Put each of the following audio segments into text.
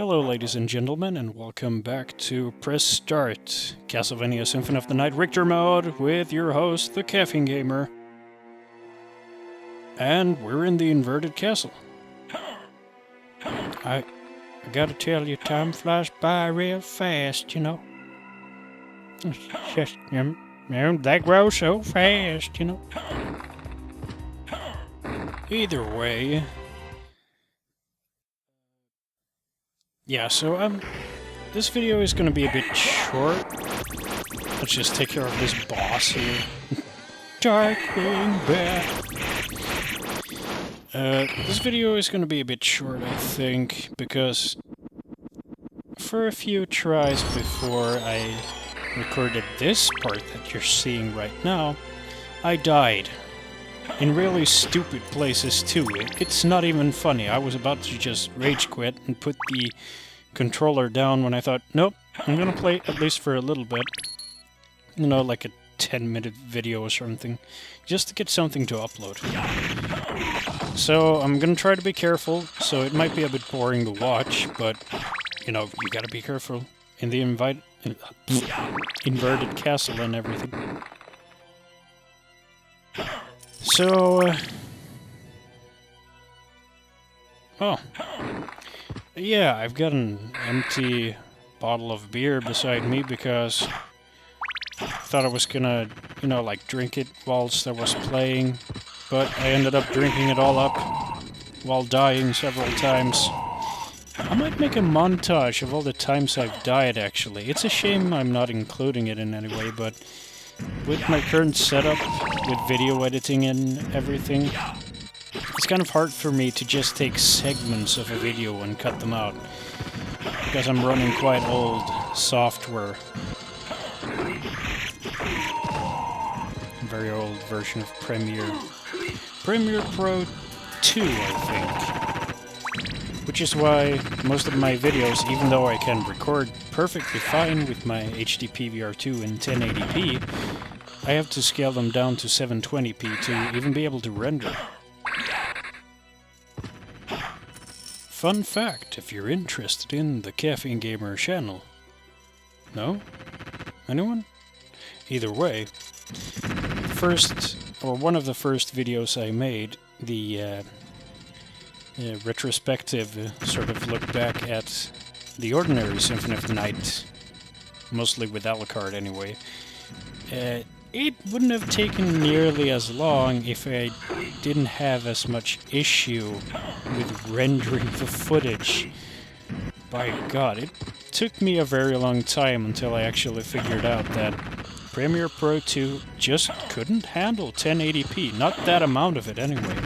Hello ladies and gentlemen, and welcome back to Press Start, Castlevania Symphony of the Night Richter mode with your host, the Caffeine Gamer. And we're in the inverted castle. I gotta tell you, time flies by real fast, you know. It's just, they grow so fast, you know. Either way... Yeah, so, this video is gonna be a bit short. Let's just take care of this boss here. Darkwing back! This video is gonna be a bit short, I think, because for a few tries before I recorded this part that you're seeing right now, I died. In really stupid places too. It's not even funny. I was about to just rage quit and put the controller down when I thought, nope, I'm gonna play at least for a little bit. You know, like a 10-minute video or something. Just to get something to upload. So I'm gonna try to be careful, so it might be a bit boring to watch, but, you know, you gotta be careful in the inverted castle and everything. So, oh, yeah, I've got an empty bottle of beer beside me because I thought I was gonna, you know, like drink it whilst I was playing, but I ended up drinking it all up while dying several times. I might make a montage of all the times I've died, actually. It's a shame I'm not including it in any way, but... with my current setup, with video editing and everything, it's kind of hard for me to just take segments of a video and cut them out. Because I'm running quite old software. A very old version of Premiere. Premiere Pro 2, I think. Which is why most of my videos, even though I can record perfectly fine with my HD PVR2 in 1080p, I have to scale them down to 720p to even be able to render. Fun fact, if you're interested in the Caffeine Gamer channel. No? Anyone? Either way, one of the first videos I made, the retrospective sort of look back at the ordinary Symphony of the Night, mostly with Alucard anyway. It wouldn't have taken nearly as long if I didn't have as much issue with rendering the footage. By God, it took me a very long time until I actually figured out that Premiere Pro 2 just couldn't handle 1080p, not that amount of it anyway,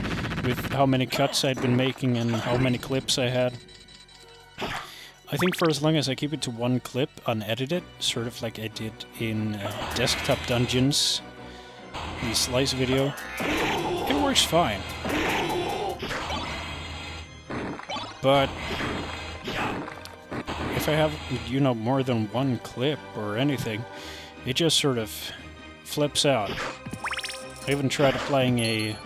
with how many cuts I'd been making and how many clips I had. I think for as long as I keep it to one clip, unedited, sort of like I did in Desktop Dungeons, the Slice video, it works fine. But if I have, you know, more than one clip or anything, it just sort of flips out. I even tried applying a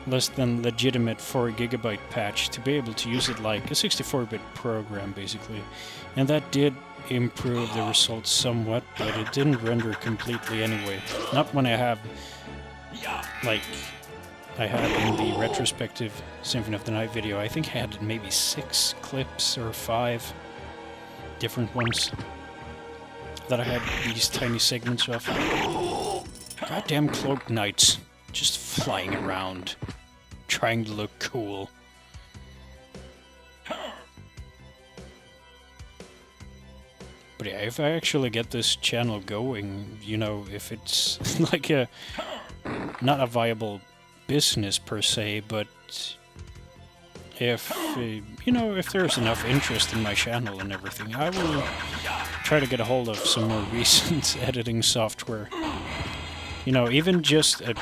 less than legitimate 4GB patch to be able to use it like a 64-bit program, basically. And that did improve the results somewhat, but it didn't render completely anyway. Not when I have, like, I had in the retrospective Symphony of the Night video. I think I had maybe 6 clips or 5 different ones that I had these tiny segments of. Goddamn Cloaked Knights. Just flying around, trying to look cool. But yeah, if I actually get this channel going, you know, if it's like not a viable business per se, but if, you know, if there's enough interest in my channel and everything, I will try to get a hold of some more recent editing software. You know, even just a,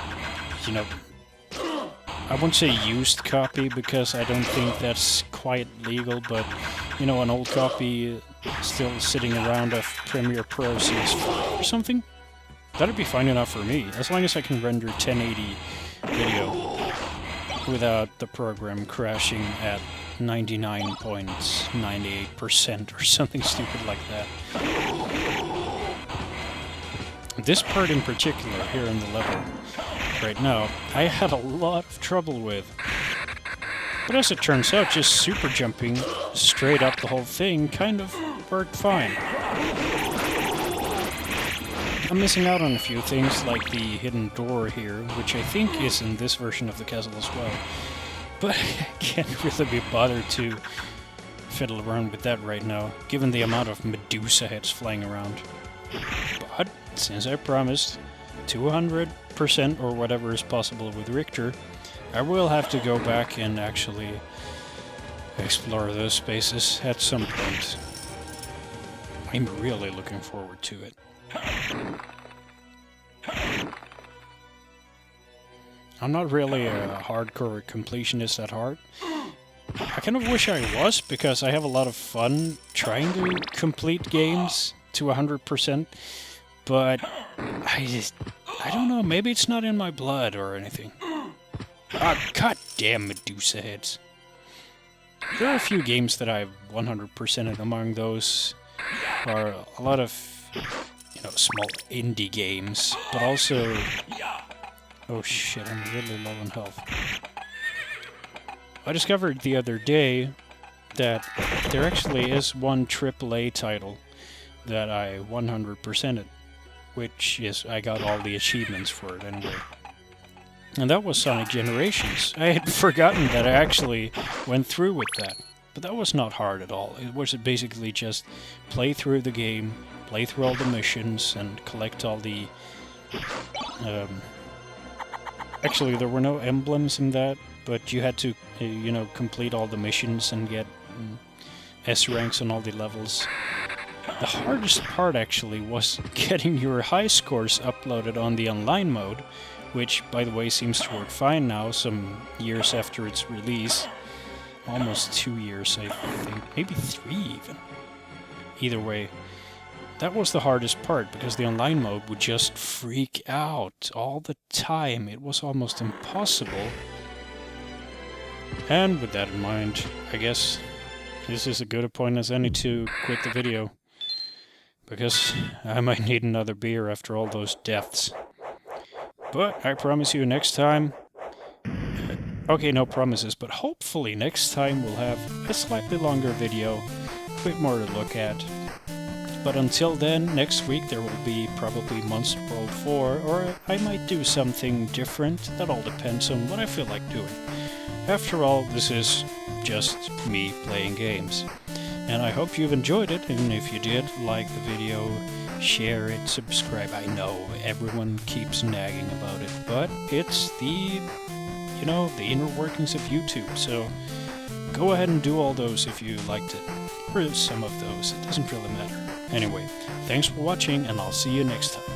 you know, I won't say used copy because I don't think that's quite legal, but, you know, an old copy still sitting around of Premiere Pro CS5 or something, that'd be fine enough for me, as long as I can render 1080 video without the program crashing at 99.98% or something stupid like that. This part in particular, here in the level, right now, I had a lot of trouble with. But as it turns out, just super jumping straight up the whole thing kind of worked fine. I'm missing out on a few things, like the hidden door here, which I think is in this version of the castle as well. But I can't really be bothered to fiddle around with that right now, given the amount of Medusa heads flying around. But since I promised 200% or whatever is possible with Richter, I will have to go back and actually explore those spaces at some point. I'm really looking forward to it. I'm not really a hardcore completionist at heart. I kind of wish I was, because I have a lot of fun trying to complete games to 100%, but I don't know, maybe it's not in my blood or anything. Ah, goddamn Medusa heads. There are a few games that I've 100%ed. Among those are a lot of, you know, small indie games, but also... Oh shit, I'm really low on health. I discovered the other day that there actually is one AAA title that I 100%ed, which is, I got all the achievements for it anyway. And that was Sonic Generations. I had forgotten that I actually went through with that. But that was not hard at all. It was basically just play through the game, play through all the missions, and collect all the... Actually, there were no emblems in that, but you had to, you know, complete all the missions and get S ranks on all the levels. The hardest part, actually, was getting your high scores uploaded on the online mode, which, by the way, seems to work fine now, some years after its release. Almost 2 years, I think. Maybe 3, even. Either way, that was the hardest part, because the online mode would just freak out all the time. It was almost impossible. And with that in mind, I guess this is as good a point as any to quit the video, because I might need another beer after all those deaths. But I promise you next time... Okay, no promises, but hopefully next time we'll have a slightly longer video, a bit more to look at. But until then, next week there will be probably Monster World 4, or I might do something different. That all depends on what I feel like doing. After all, this is just me playing games. And I hope you've enjoyed it, and if you did, like the video, share it, subscribe. I know everyone keeps nagging about it, but it's the, you know, the inner workings of YouTube, so go ahead and do all those if you liked it. Or some of those, it doesn't really matter. Anyway, thanks for watching, and I'll see you next time.